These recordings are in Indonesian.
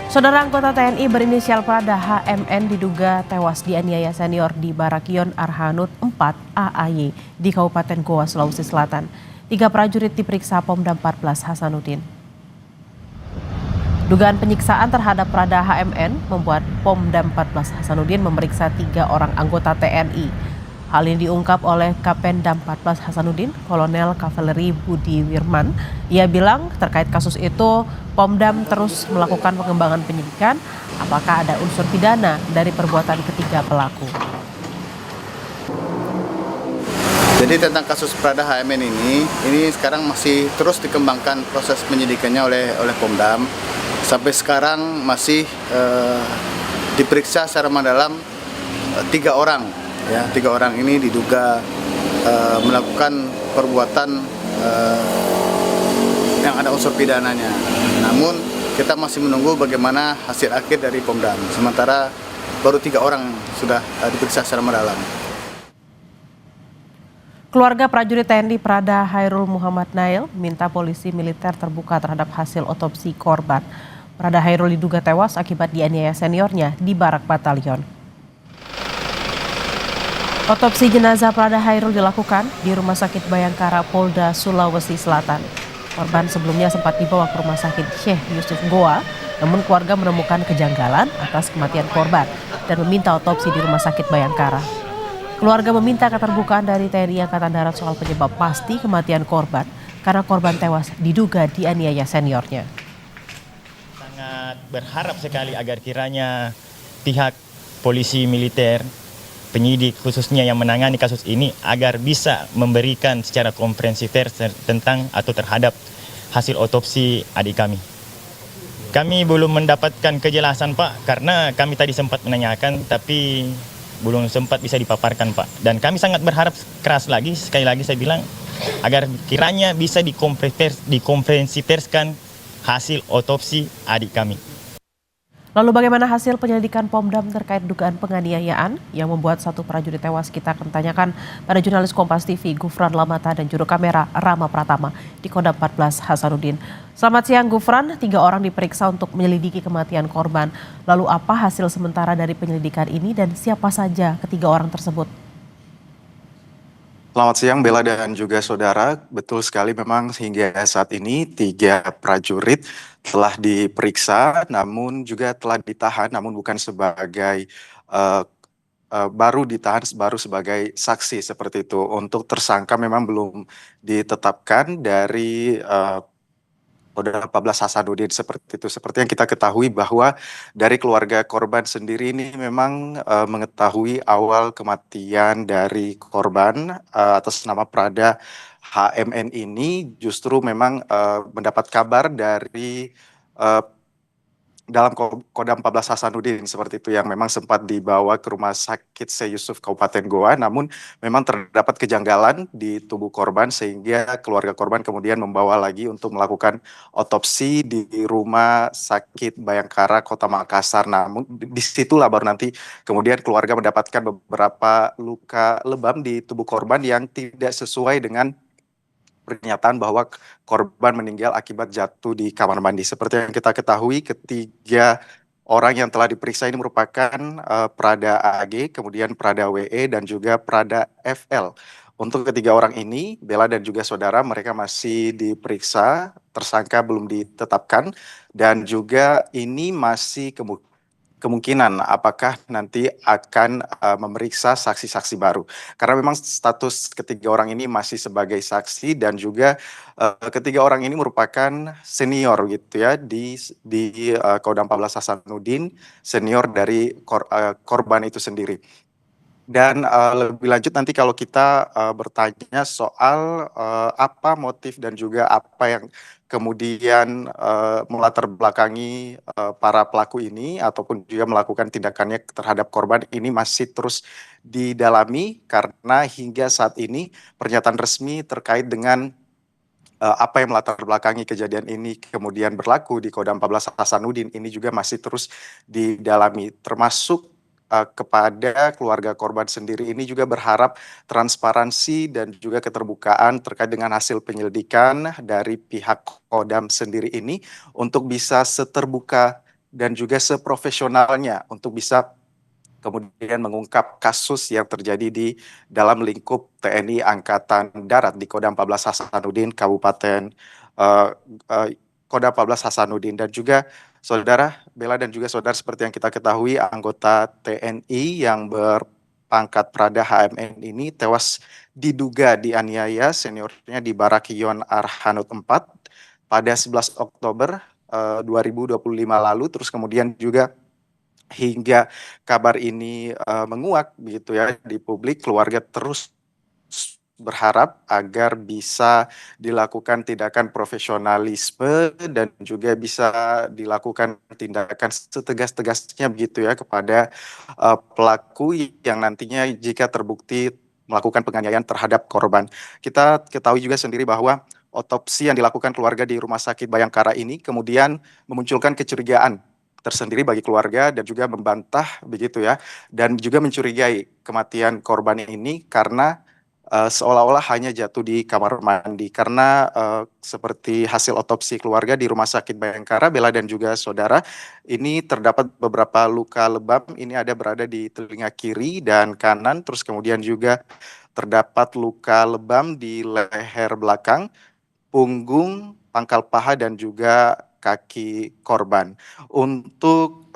Saudara anggota TNI berinisial Prada HMN diduga tewas dianiaya senior di Barakion Arhanud 4 AAY di Kabupaten Goa, Sulawesi Selatan. 3 prajurit diperiksa Pomdam 14 Hasanuddin. Dugaan penyiksaan terhadap Prada HMN membuat Pomdam 14 Hasanuddin memeriksa 3 orang anggota TNI. Hal ini diungkap oleh Kapendam 14 Hasanuddin, Kolonel Kavaleri Budi Wirman. Ia bilang terkait kasus itu, Pomdam terus melakukan pengembangan penyidikan apakah ada unsur pidana dari perbuatan ketiga pelaku. Jadi tentang kasus Prada HMN ini sekarang masih terus dikembangkan proses penyidikannya oleh Pomdam. Sampai sekarang masih diperiksa secara mendalam 3 orang. Ya, 3 orang ini diduga melakukan perbuatan yang ada unsur pidananya. Namun kita masih menunggu bagaimana hasil akhir dari Pomdam. Sementara baru 3 orang sudah diperiksa secara mendalam. Keluarga prajurit TNI Prada Hairul Muhammad Nail minta polisi militer terbuka terhadap hasil otopsi korban. Prada Hairul diduga tewas akibat dianiaya seniornya di Barak Batalion. Otopsi jenazah Prada Hairul dilakukan di Rumah Sakit Bayangkara Polda Sulawesi Selatan. Korban sebelumnya sempat dibawa ke Rumah Sakit Syekh Yusuf Goa, namun keluarga menemukan kejanggalan atas kematian korban dan meminta otopsi di Rumah Sakit Bayangkara. Keluarga meminta keterbukaan dari TNI Angkatan Darat soal penyebab pasti kematian korban karena korban tewas diduga dianiaya seniornya. Sangat berharap sekali agar kiranya pihak polisi militer, penyidik khususnya yang menangani kasus ini agar bisa memberikan secara komprehensif tentang atau terhadap hasil otopsi adik kami. Kami belum mendapatkan kejelasan Pak, karena kami tadi sempat menanyakan tapi belum sempat bisa dipaparkan Pak. Dan kami sangat berharap keras lagi, sekali lagi saya bilang, agar kiranya bisa dikomprehensifkan hasil otopsi adik kami. Lalu bagaimana hasil penyelidikan Pomdam terkait dugaan penganiayaan yang membuat 1 prajurit tewas? Kita akan tanyakan pada jurnalis Kompas TV Gufran Lamata dan juru kamera Rama Pratama di Kodam 14 Hasanuddin. Selamat siang Gufran, 3 orang diperiksa untuk menyelidiki kematian korban. Lalu apa hasil sementara dari penyelidikan ini dan siapa saja ketiga orang tersebut? Selamat siang Bella dan juga saudara, betul sekali memang hingga saat ini 3 prajurit telah diperiksa namun juga telah ditahan namun bukan sebagai baru ditahan baru sebagai saksi seperti itu. Untuk tersangka memang belum ditetapkan dari Kodam 14 Hasanuddin seperti itu. Seperti yang kita ketahui bahwa dari keluarga korban sendiri ini memang mengetahui awal kematian dari korban atas nama Prada HMN ini justru memang mendapat kabar dari dalam Kodam 14 Hasanuddin seperti itu yang memang sempat dibawa ke Rumah Sakit Syekh Yusuf Kabupaten Goa, namun memang terdapat kejanggalan di tubuh korban sehingga keluarga korban kemudian membawa lagi untuk melakukan otopsi di Rumah Sakit Bayangkara Kota Makassar. Namun disitulah baru nanti kemudian keluarga mendapatkan beberapa luka lebam di tubuh korban yang tidak sesuai dengan pernyataan bahwa korban meninggal akibat jatuh di kamar mandi. Seperti yang kita ketahui, ketiga orang yang telah diperiksa ini merupakan Prada AG, kemudian Prada WE, dan juga Prada FL. Untuk ketiga orang ini, Bella dan juga saudara, mereka masih diperiksa, tersangka belum ditetapkan, dan juga ini masih kemungkinan apakah nanti akan memeriksa saksi-saksi baru. Karena memang status ketiga orang ini masih sebagai saksi dan juga ketiga orang ini merupakan senior gitu ya di Kodam 14 Hasanuddin, senior dari korban itu sendiri. Dan lebih lanjut nanti kalau kita bertanya soal apa motif dan juga apa yang kemudian melatar belakangi para pelaku ini ataupun juga melakukan tindakannya terhadap korban ini masih terus didalami karena hingga saat ini pernyataan resmi terkait dengan apa yang melatar belakangi kejadian ini kemudian berlaku di Kodam 14 Hasanuddin ini juga masih terus didalami, termasuk kepada keluarga korban sendiri ini juga berharap transparansi dan juga keterbukaan terkait dengan hasil penyelidikan dari pihak Kodam sendiri ini untuk bisa seterbuka dan juga seprofesionalnya untuk bisa kemudian mengungkap kasus yang terjadi di dalam lingkup TNI Angkatan Darat di Kodam 14 Hasanuddin Kabupaten eh, eh, Kodam 14 Hasanuddin. Dan juga saudara Bella dan juga saudara, seperti yang kita ketahui, anggota TNI yang berpangkat Prada HMN ini tewas diduga dianiaya seniornya di Barakion Arhanud 4 pada 11 Oktober 2025 lalu. Terus kemudian juga hingga kabar ini menguak begitu ya di publik, keluarga terus berharap agar bisa dilakukan tindakan profesionalisme dan juga bisa dilakukan tindakan setegas-tegasnya begitu ya kepada pelaku yang nantinya jika terbukti melakukan penganiayaan terhadap korban. Kita ketahui juga sendiri bahwa otopsi yang dilakukan keluarga di Rumah Sakit Bayangkara ini kemudian memunculkan kecurigaan tersendiri bagi keluarga dan juga membantah begitu ya, dan juga mencurigai kematian korban ini karena seolah-olah hanya jatuh di kamar mandi, karena seperti hasil otopsi keluarga di Rumah Sakit Bayangkara, Bella dan juga saudara, ini terdapat beberapa luka lebam, ini ada berada di telinga kiri dan kanan, terus kemudian juga terdapat luka lebam di leher belakang, punggung, pangkal paha, dan juga kaki korban. Untuk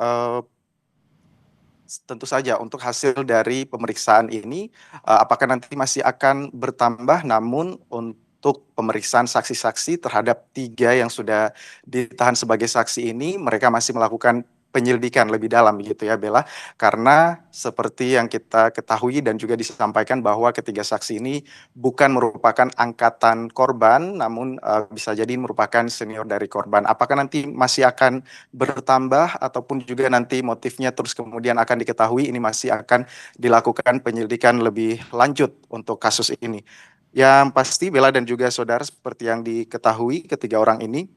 tentu saja untuk hasil dari pemeriksaan ini apakah nanti masih akan bertambah, namun untuk pemeriksaan saksi-saksi terhadap 3 yang sudah ditahan sebagai saksi ini, mereka masih melakukan penyelidikan lebih dalam gitu ya Bella, karena seperti yang kita ketahui dan juga disampaikan bahwa ketiga saksi ini bukan merupakan angkatan korban, namun bisa jadi merupakan senior dari korban. Apakah nanti masih akan bertambah ataupun juga nanti motifnya terus kemudian akan diketahui, ini masih akan dilakukan penyelidikan lebih lanjut untuk kasus ini. Yang pasti Bella dan juga saudara, seperti yang diketahui, ketiga orang ini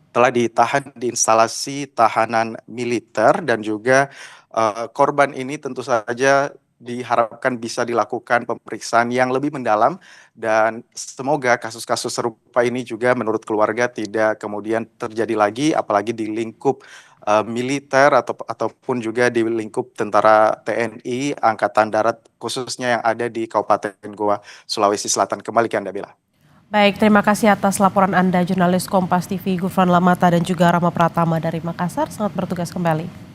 telah ditahan di instalasi tahanan militer dan juga korban ini tentu saja diharapkan bisa dilakukan pemeriksaan yang lebih mendalam, dan semoga kasus-kasus serupa ini juga menurut keluarga tidak kemudian terjadi lagi, apalagi di lingkup militer ataupun juga di lingkup tentara TNI Angkatan Darat khususnya yang ada di Kabupaten Goa, Sulawesi Selatan. Kembali ke Anda, Bella. Baik, terima kasih atas laporan Anda, jurnalis Kompas TV Gufron Lamata dan juga Rama Pratama dari Makassar. Selamat bertugas kembali.